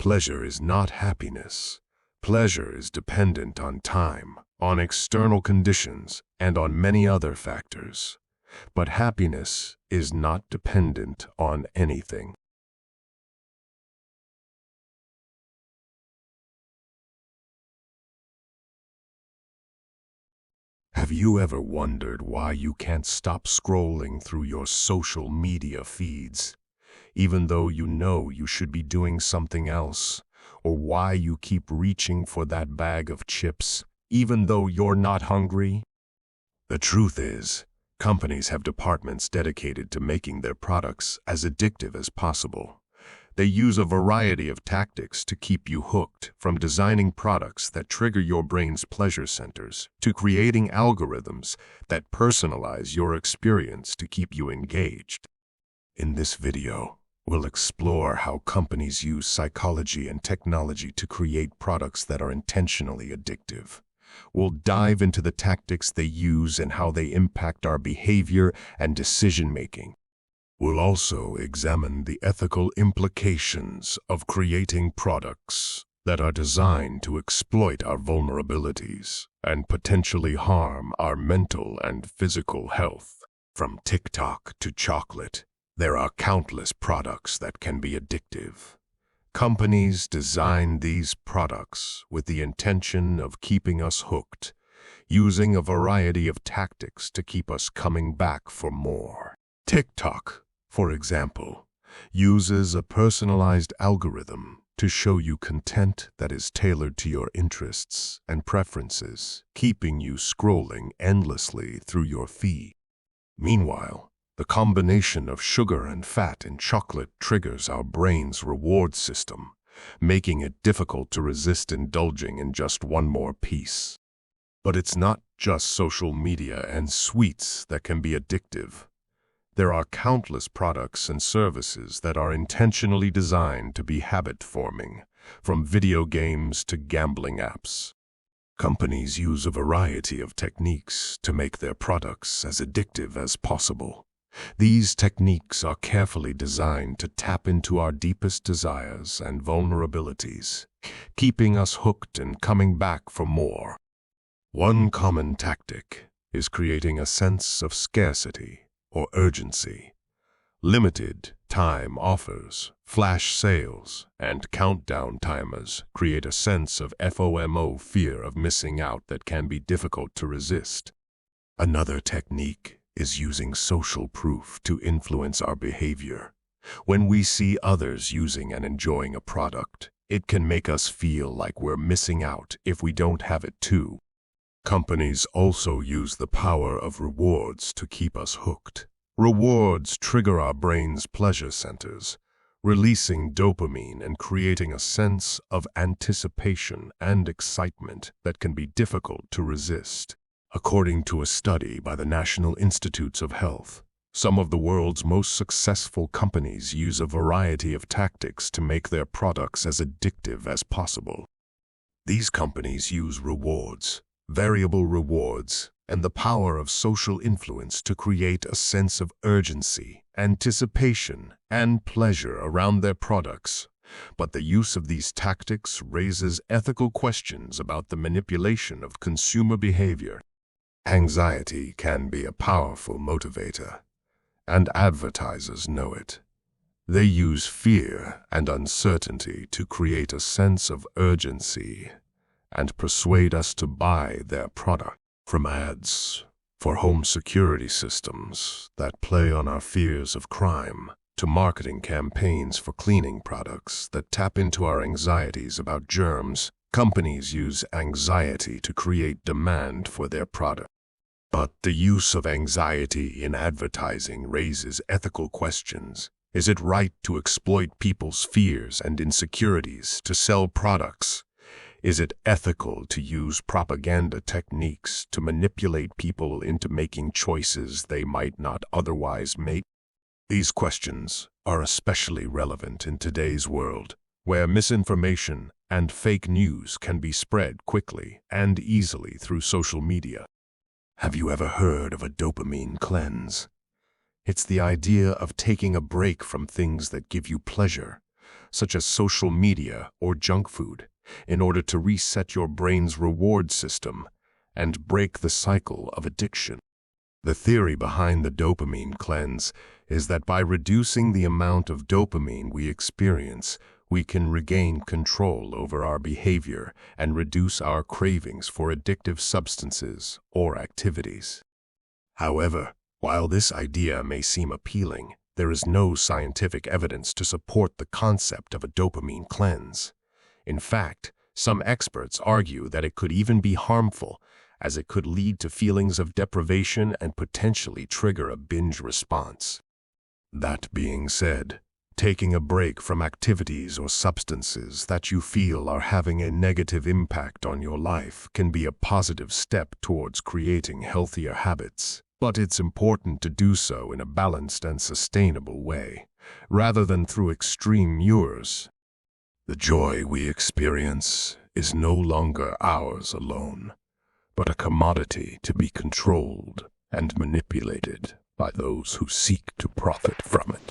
Pleasure is not happiness. Pleasure is dependent on time, on external conditions, and on many other factors. But happiness is not dependent on anything. Have you ever wondered why you can't stop scrolling through your social media feeds, even though you know you should be doing something else, or why you keep reaching for that bag of chips, even though you're not hungry? The truth is, companies have departments dedicated to making their products as addictive as possible. They use a variety of tactics to keep you hooked, from designing products that trigger your brain's pleasure centers to creating algorithms that personalize your experience to keep you engaged. In this video, we'll explore how companies use psychology and technology to create products that are intentionally addictive. We'll dive into the tactics they use and how they impact our behavior and decision-making. We'll also examine the ethical implications of creating products that are designed to exploit our vulnerabilities and potentially harm our mental and physical health. From TikTok to chocolate, there are countless products that can be addictive. Companies design these products with the intention of keeping us hooked, using a variety of tactics to keep us coming back for more. TikTok, for example, uses a personalized algorithm to show you content that is tailored to your interests and preferences, keeping you scrolling endlessly through your feed. Meanwhile, the combination of sugar and fat in chocolate triggers our brain's reward system, making it difficult to resist indulging in just one more piece. But it's not just social media and sweets that can be addictive. There are countless products and services that are intentionally designed to be habit-forming, from video games to gambling apps. Companies use a variety of techniques to make their products as addictive as possible. These techniques are carefully designed to tap into our deepest desires and vulnerabilities, keeping us hooked and coming back for more. One common tactic is creating a sense of scarcity or urgency. Limited time offers, flash sales, and countdown timers create a sense of FOMO, fear of missing out, that can be difficult to resist. Another technique is using social proof to influence our behavior. When we see others using and enjoying a product, it can make us feel like we're missing out if we don't have it too. Companies also use the power of rewards to keep us hooked. Rewards trigger our brain's pleasure centers, releasing dopamine and creating a sense of anticipation and excitement that can be difficult to resist. According to a study by the National Institutes of Health, some of the world's most successful companies use a variety of tactics to make their products as addictive as possible. These companies use rewards, variable rewards, and the power of social influence to create a sense of urgency, anticipation, and pleasure around their products. But the use of these tactics raises ethical questions about the manipulation of consumer behavior. Anxiety can be a powerful motivator, and advertisers know it. They use fear and uncertainty to create a sense of urgency and persuade us to buy their product. From ads for home security systems that play on our fears of crime, to marketing campaigns for cleaning products that tap into our anxieties about germs, companies use anxiety to create demand for their product. But the use of anxiety in advertising raises ethical questions. Is it right to exploit people's fears and insecurities to sell products? Is it ethical to use propaganda techniques to manipulate people into making choices they might not otherwise make? These questions are especially relevant in today's world, where misinformation and fake news can be spread quickly and easily through social media. Have you ever heard of a dopamine cleanse? It's the idea of taking a break from things that give you pleasure, such as social media or junk food, in order to reset your brain's reward system and break the cycle of addiction. The theory behind the dopamine cleanse is that by reducing the amount of dopamine we experience, we can regain control over our behavior and reduce our cravings for addictive substances or activities. However, while this idea may seem appealing, there is no scientific evidence to support the concept of a dopamine cleanse. In fact, some experts argue that it could even be harmful, as it could lead to feelings of deprivation and potentially trigger a binge response. That being said, taking a break from activities or substances that you feel are having a negative impact on your life can be a positive step towards creating healthier habits. But it's important to do so in a balanced and sustainable way, rather than through extreme measures. The joy we experience is no longer ours alone, but a commodity to be controlled and manipulated by those who seek to profit from it.